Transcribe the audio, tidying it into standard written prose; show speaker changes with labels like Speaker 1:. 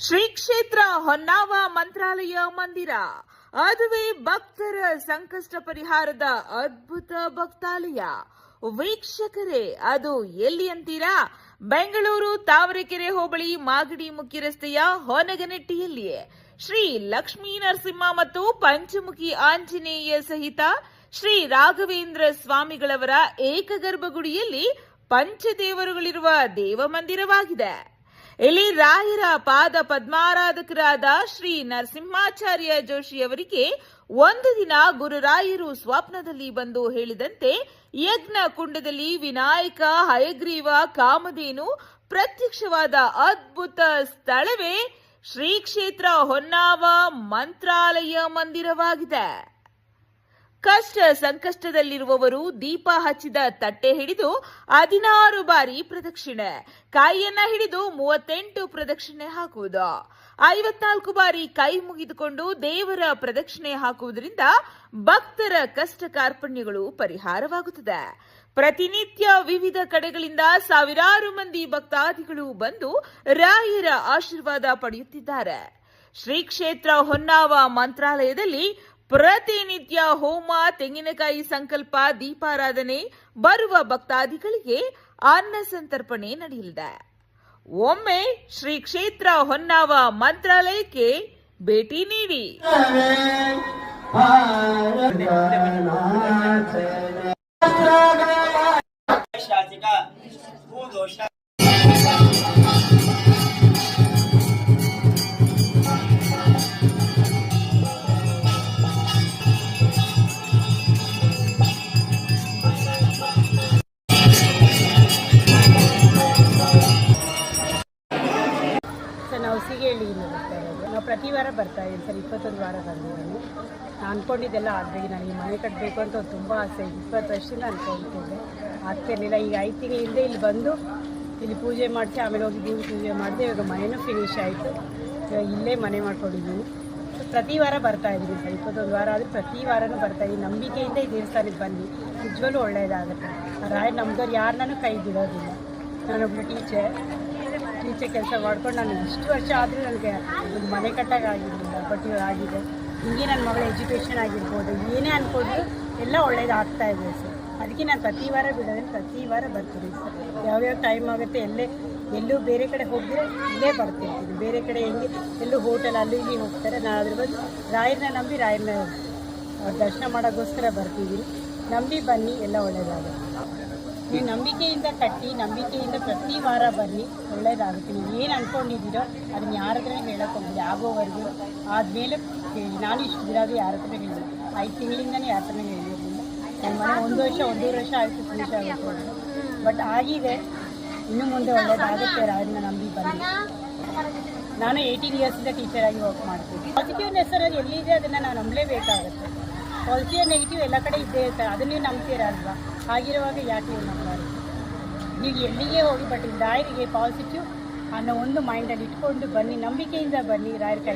Speaker 1: ಶ್ರೀ ಕ್ಷೇತ್ರ ಹೊನ್ನಾವ ಮಂತ್ರಾಲಯ ಮಂದಿರ ಅದುವೇ ಭಕ್ತರ ಸಂಕಷ್ಟ ಪರಿಹಾರದ ಅದ್ಭುತ ಭಕ್ತಾಲಯ. ವೀಕ್ಷಕರೇ, ಅದು ಎಲ್ಲಿ ಅಂತೀರಾ? ಬೆಂಗಳೂರು ತಾವರೆಕೆರೆ ಹೋಬಳಿ ಮಾಗಡಿ ಮುಖ್ಯ ರಸ್ತೆಯ ಹೊನಗನಟ್ಟಿಯಲ್ಲಿಯೇ ಶ್ರೀ ಲಕ್ಷ್ಮೀ ನರಸಿಂಹ ಮತ್ತು ಪಂಚಮುಖಿ ಆಂಜನೇಯ ಸಹಿತ ಶ್ರೀ ರಾಘವೇಂದ್ರ ಸ್ವಾಮಿಗಳವರ ಏಕಗರ್ಭಗುಡಿಯಲ್ಲಿ ಪಂಚದೇವರುಗಳಿರುವ ದೇವಮಂದಿರವಾಗಿದೆ. ಇಲ್ಲಿ ರಾಯರ ಪಾದ ಪದ್ಮಾರಾಧಕರಾದ ಶ್ರೀ ನರಸಿಂಹಾಚಾರ್ಯ ಜೋಶಿಯವರಿಗೆ ಒಂದು ದಿನ ಗುರುರಾಯರು ಸ್ವಪ್ನದಲ್ಲಿ ಬಂದು ಹೇಳಿದಂತೆ ಯಜ್ಞ ಕುಂಡದಲ್ಲಿ ವಿನಾಯಕ, ಹಯಗ್ರೀವ, ಕಾಮಧೇನು ಪ್ರತ್ಯಕ್ಷವಾದ ಅದ್ಭುತ ಸ್ಥಳವೇ ಶ್ರೀ ಕ್ಷೇತ್ರ ಹೊನ್ನಾವ ಮಂತ್ರಾಲಯ ಮಂದಿರವಾಗಿದೆ. ಕಷ್ಟ ಸಂಕಷ್ಟದಲ್ಲಿರುವವರು ದೀಪ ಹಚ್ಚಿದ ತಟ್ಟೆ ಹಿಡಿದು 16 ಬಾರಿ ಪ್ರದಕ್ಷಿಣೆ, ಕಾಯಿಯನ್ನ ಹಿಡಿದು 38 ಪ್ರದಕ್ಷಿಣೆ ಹಾಕುವುದು, 54 ಬಾರಿ ಕೈ ಮುಗಿದುಕೊಂಡು ದೇವರ ಪ್ರದಕ್ಷಿಣೆ ಹಾಕುವುದರಿಂದ ಭಕ್ತರ ಕಷ್ಟ ಕಾರ್ಪಣ್ಯಗಳು ಪರಿಹಾರವಾಗುತ್ತದೆ. ಪ್ರತಿನಿತ್ಯ ವಿವಿಧ ಕಡೆಗಳಿಂದ ಸಾವಿರಾರು ಮಂದಿ ಭಕ್ತಾದಿಗಳು ಬಂದು ರಾಯರ ಆಶೀರ್ವಾದ ಪಡೆಯುತ್ತಿದ್ದಾರೆ. ಶ್ರೀ ಕ್ಷೇತ್ರ ಹೊನ್ನಾವ ಮಂತ್ರಾಲಯದಲ್ಲಿ ಪ್ರತಿನಿತ್ಯ ಹೋಮ, ತೆಂಗಿನಕಾಯಿ ಸಂಕಲ್ಪ, ದೀಪಾರಾಧನೆ, ಬರುವ ಭಕ್ತಾದಿಗಳಿಗೆ ಅನ್ನ ಸಂತರ್ಪಣೆ ನಡೆಯಲಿದೆ. ಒಮ್ಮೆ ಶ್ರೀ ಕ್ಷೇತ್ರ ಹೊನ್ನಾವ ಮಂತ್ರಾಲಯಕ್ಕೆ ಭೇಟಿ ನೀಡಿ.
Speaker 2: ನಾವು ಸಿಗೇಳಿಯಿಂದ ಬರ್ತಾ ಇರೋದು. ನಾವು ಪ್ರತಿ ವಾರ ಬರ್ತಾ ಇದ್ದೀವಿ ಸರ್. 21 ವಾರ ಬಂದಿದ್ದೀನಿ. ನಾನು ಅಂದ್ಕೊಂಡಿದ್ದೆಲ್ಲ ಆಗಬೇಕು. ನನಗೆ ಮನೆ ಕಟ್ಟಬೇಕು ಅಂತ ತುಂಬ ಆಸೆ. 20 ವರ್ಷದಿಂದ ಅಂದ್ಕೊಳ್ತಿದ್ದೆ, ಆಗ್ತಿರ್ಲಿಲ್ಲ. ಈಗ 5 ತಿಂಗಳ ಹಿಂದೆ ಇಲ್ಲಿ ಬಂದು ಇಲ್ಲಿ ಪೂಜೆ ಮಾಡಿಸಿ ಆಮೇಲೆ ಹೋಗಿ ದೇವ್ರ ಪೂಜೆ ಮಾಡಿದೆ. ಇವಾಗ ಮನೆಯೂ ಫಿನಿಶ್ ಆಯಿತು. ಇವಾಗ ಇಲ್ಲೇ ಮನೆ ಮಾಡ್ಕೊಂಡಿದ್ದೀನಿ. ಪ್ರತಿ ವಾರ ಬರ್ತಾ ಇದ್ದೀನಿ ಸರ್. 21 ವಾರ ಆದರೆ ಪ್ರತಿ ವಾರನೂ ಬರ್ತಾಯಿದ್ದೀನಿ. ನಂಬಿಕೆಯಿಂದ ಈ ದೇವಸ್ಥಾನಕ್ಕೆ ಬನ್ನಿ, ನಿಜವಲ್ಲೂ ಒಳ್ಳೆಯದಾಗುತ್ತೆ. ರಾಯ ನಮ್ದವ್ರು ಯಾರನ್ನೂ ಕೈ ಬಿಡೋದಿಲ್ಲ. ನಾನೊಬ್ಬಳು ಟೀಚರ್ ಕೆಲಸ ಮಾಡ್ಕೊಂಡು ನಾನು ಇಷ್ಟು ವರ್ಷ ಆದರೂ ನನಗೆ ಒಂದು ಮನೆ ಕಟ್ಟೋಕ್ಕಾಗಿರಲಿಲ್ಲ. ಬಟ್ ಇವಾಗ ಆಗಿದೆ. ಹಿಂಗೆ ನನ್ನ ಮಗಳ ಎಜುಕೇಷನ್ ಆಗಿರ್ಬೋದು, ಏನೇ ಅಂದ್ಕೊಂಡ್ರು ಎಲ್ಲ ಒಳ್ಳೇದಾಗ್ತಾ ಇದೆ ಸರ್. ಅದಕ್ಕೆ ನಾನು ಪ್ರತಿ ವಾರ ಬಿಡೋದ್ರೆ ಪ್ರತಿ ವಾರ ಬರ್ತೀನಿ ಸರ್. ಯಾವ್ಯಾವ ಟೈಮ್ ಆಗುತ್ತೆ ಎಲ್ಲೂ ಬೇರೆ ಕಡೆ ಹೋಗಿದ್ರೆ ಇಲ್ಲೇ ಬರ್ತಿರ್ತೀನಿ. ಬೇರೆ ಕಡೆ ಹೆಂಗೆ ಎಲ್ಲೂ ಹೋಟೆಲ್ ಅಲ್ಲಿ ಇಲ್ಲಿ ಹೋಗ್ತಾರೆ. ನಾನು ಅದ್ರ ಬಂದು ರಾಯರನ್ನ ನಂಬಿ ರಾಯರನ್ನ ದರ್ಶನ ಮಾಡೋಕ್ಕೋಸ್ಕರ ಬರ್ತಿದ್ದೀನಿ. ನಂಬಿ ಬನ್ನಿ, ಎಲ್ಲ ಒಳ್ಳೇದಾಗುತ್ತೆ. ನೀವು ನಂಬಿಕೆಯಿಂದ ಕಟ್ಟಿ, ನಂಬಿಕೆಯಿಂದ ಪ್ರತಿ ವಾರ ಬನ್ನಿ, ಒಳ್ಳೇದಾಗುತ್ತೆ. ನೀವು ಏನು ಅಂದ್ಕೊಂಡಿದ್ದೀರೋ ಅದನ್ನು ಯಾರ ಹತ್ರನೇ ಹೇಳಕ್ಕೆ ಹೋಗ್ಬಿಡಿ. ಆಗೋವರೆಗೂ ಆದಮೇಲೆ ಹೇಳಿ. ನಾನು ಇಷ್ಟು ದಿನಾದರೂ ಯಾರ ಹತ್ರ ಹೇಳಿದೆ, 5 ತಿಂಗಳಿಂದನೇ ಯಾರ ಹತ್ರನೇ ಹೇಳಿರಲಿಲ್ಲ. ನನ್ನ ಮನೆ 1 ವರ್ಷ 1.5 ವರ್ಷ ಆಯಿತು ಫಿನಿಶ್ ಆಗುತ್ತೆ. ಬಟ್ ಆಗಿದೆ, ಇನ್ನು ಮುಂದೆ ಒಳ್ಳೇದಾಗುತ್ತೆ. ರಾಯರನ್ನ ನಂಬಿ ಬನ್ನಿ. ನಾನು 18 ಇಯರ್ಸಿಂದ ಟೀಚರಾಗಿ ವರ್ಕ್ ಮಾಡ್ತೀನಿ. ಪಾಸಿಟಿವ್ನೆಸ್ ಅನ್ನೋದು ಎಲ್ಲಿದೆ ಅದನ್ನು ನಾವು ನಂಬಲೇಬೇಕಾಗುತ್ತೆ. ಪಾಸಿಟಿವ್ ನೆಗೆಟಿವ್ ಎಲ್ಲ ಕಡೆ ಇದ್ದೇ ಇರ್ತಾರೆ. ಅದನ್ನೇ ನಂಬ್ತೀರ ಅಲ್ವಾ? ಆಗಿರುವಾಗ ಯಾಕೆ ನೀವು ನಂಬಾರಿ? ನೀವು ಎಲ್ಲಿಗೆ ಹೋಗಿ ಬಟ್ ರಾಯರಿಗೆ ಪಾಸಿಟಿವ್ ಅನ್ನೋ ಒಂದು ಮೈಂಡಲ್ಲಿ ಇಟ್ಕೊಂಡು ಬನ್ನಿ, ನಂಬಿಕೆಯಿಂದ ಬನ್ನಿ, ರಾಯರ ಕೈ